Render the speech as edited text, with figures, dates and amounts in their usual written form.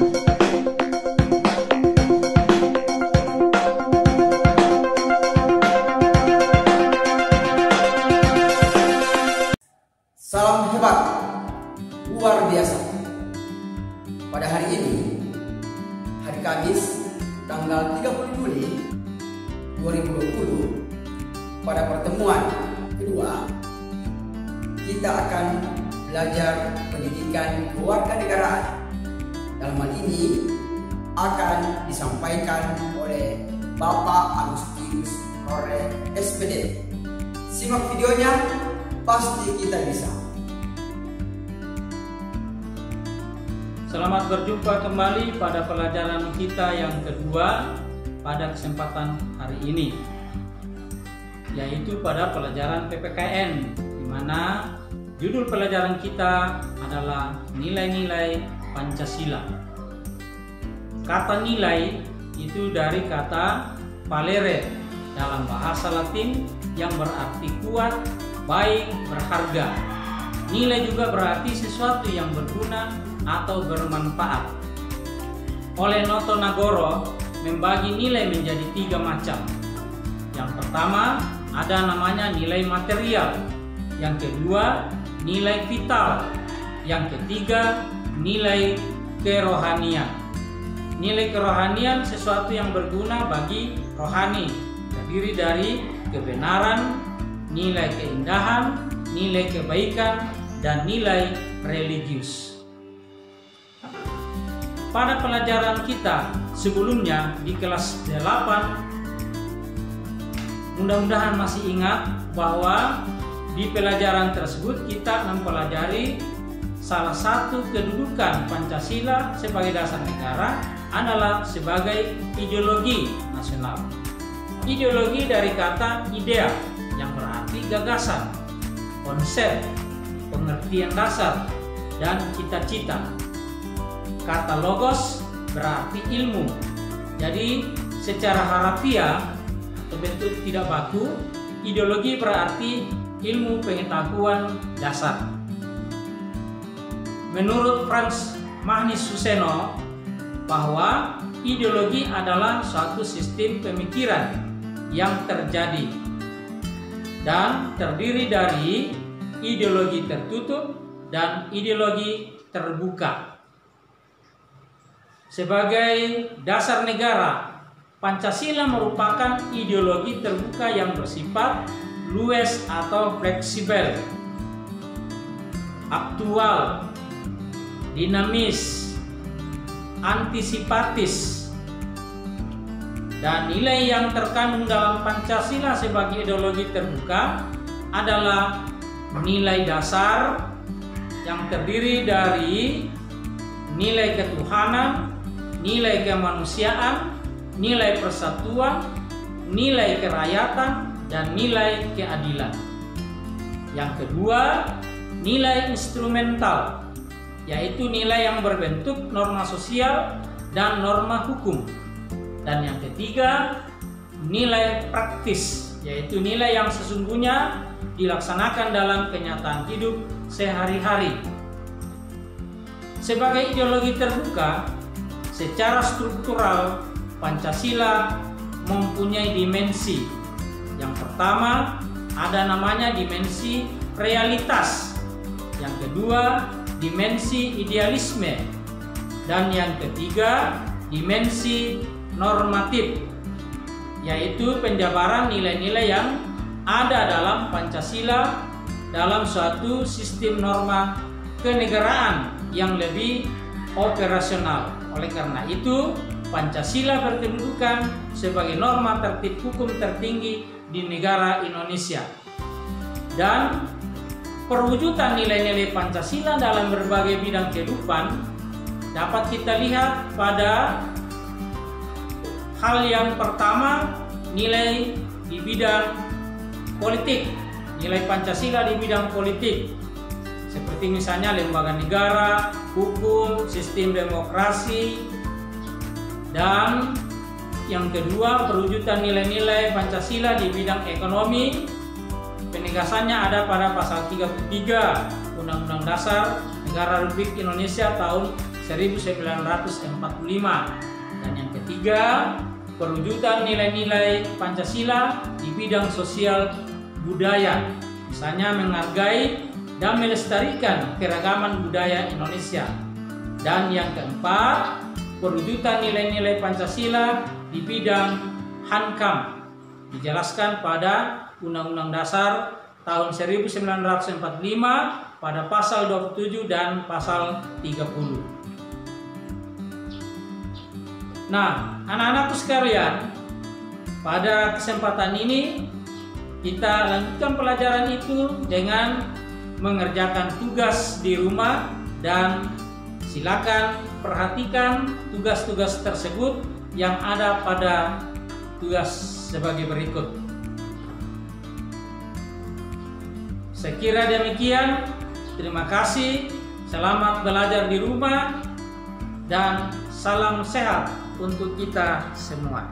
Salam hebat, luar biasa. Pada hari ini, hari Kamis, tanggal 30 Juli 2020, pada pertemuan kedua, kita akan belajar pendidikan kewarganegaraan. Dalam hal ini akan disampaikan oleh Bapak Agustinus Rore SPD. Simak videonya, pasti kita bisa. Selamat berjumpa kembali pada pelajaran kita yang kedua pada kesempatan hari ini, yaitu pada pelajaran PPKN, di mana judul pelajaran kita adalah nilai-nilai Pancasila. Kata nilai itu dari kata valere dalam bahasa Latin yang berarti kuat, baik, berharga. Nilai juga berarti sesuatu yang berguna atau bermanfaat. Oleh Noto Nagoro membagi nilai menjadi 3 macam. Yang pertama ada namanya nilai material, yang kedua nilai vital, yang ketiga nilai kerohanian. Nilai kerohanian sesuatu yang berguna bagi rohani, terdiri dari kebenaran, nilai keindahan, nilai kebaikan, dan nilai religius. Pada pelajaran kita sebelumnya di kelas 8, mudah-mudahan masih ingat bahwa di pelajaran tersebut kita mempelajari salah satu kedudukan Pancasila sebagai dasar negara adalah sebagai ideologi nasional. Ideologi dari kata idea yang berarti gagasan, konsep, pengertian dasar, dan cita-cita. Kata logos berarti ilmu. Jadi secara harafiah atau bentuk tidak baku, ideologi berarti ilmu pengetahuan dasar. Menurut Frans Magnus Suseno bahwa ideologi adalah suatu sistem pemikiran yang terjadi dan terdiri dari ideologi tertutup dan ideologi terbuka. Sebagai dasar negara, Pancasila merupakan ideologi terbuka yang bersifat luas atau fleksibel, aktual, dinamis, antisipatis. Dan nilai yang terkandung dalam Pancasila sebagai ideologi terbuka adalah nilai dasar yang terdiri dari nilai ketuhanan, nilai kemanusiaan, nilai persatuan, nilai kerakyatan, dan nilai keadilan. Yang kedua, nilai instrumental, yaitu nilai yang berbentuk norma sosial dan norma hukum. Dan yang ketiga, nilai praktis, yaitu nilai yang sesungguhnya dilaksanakan dalam kenyataan hidup sehari-hari. Sebagai ideologi terbuka, secara struktural Pancasila mempunyai dimensi. Yang pertama ada namanya dimensi realitas, yang kedua dimensi idealisme, dan yang ketiga dimensi normatif, yaitu penjabaran nilai-nilai yang ada dalam Pancasila dalam suatu sistem norma kenegaraan yang lebih operasional. Oleh karena itu, Pancasila berkedudukan sebagai norma tertib hukum tertinggi di negara Indonesia. Dan perwujudan nilai-nilai Pancasila dalam berbagai bidang kehidupan dapat kita lihat pada hal yang pertama, nilai di bidang politik, nilai Pancasila di bidang politik, seperti misalnya lembaga negara, hukum, sistem demokrasi. Dan yang kedua, perwujudan nilai-nilai Pancasila di bidang ekonomi. Penegasannya ada pada pasal 33 Undang-Undang Dasar Negara Republik Indonesia tahun 1945. Dan yang ketiga, perwujudan nilai-nilai Pancasila di bidang sosial budaya, misalnya menghargai dan melestarikan keragaman budaya Indonesia. Dan yang keempat, perwujudan nilai-nilai Pancasila di bidang Hankam, dijelaskan pada Undang-Undang Dasar tahun 1945 pada pasal 27 dan pasal 30. Nah, anak-anakku sekalian, pada kesempatan ini kita lanjutkan pelajaran itu dengan mengerjakan tugas di rumah, dan silakan perhatikan tugas-tugas tersebut yang ada pada tugas sebagai berikut. Sekira demikian, terima kasih, selamat belajar di rumah, dan salam sehat untuk kita semua.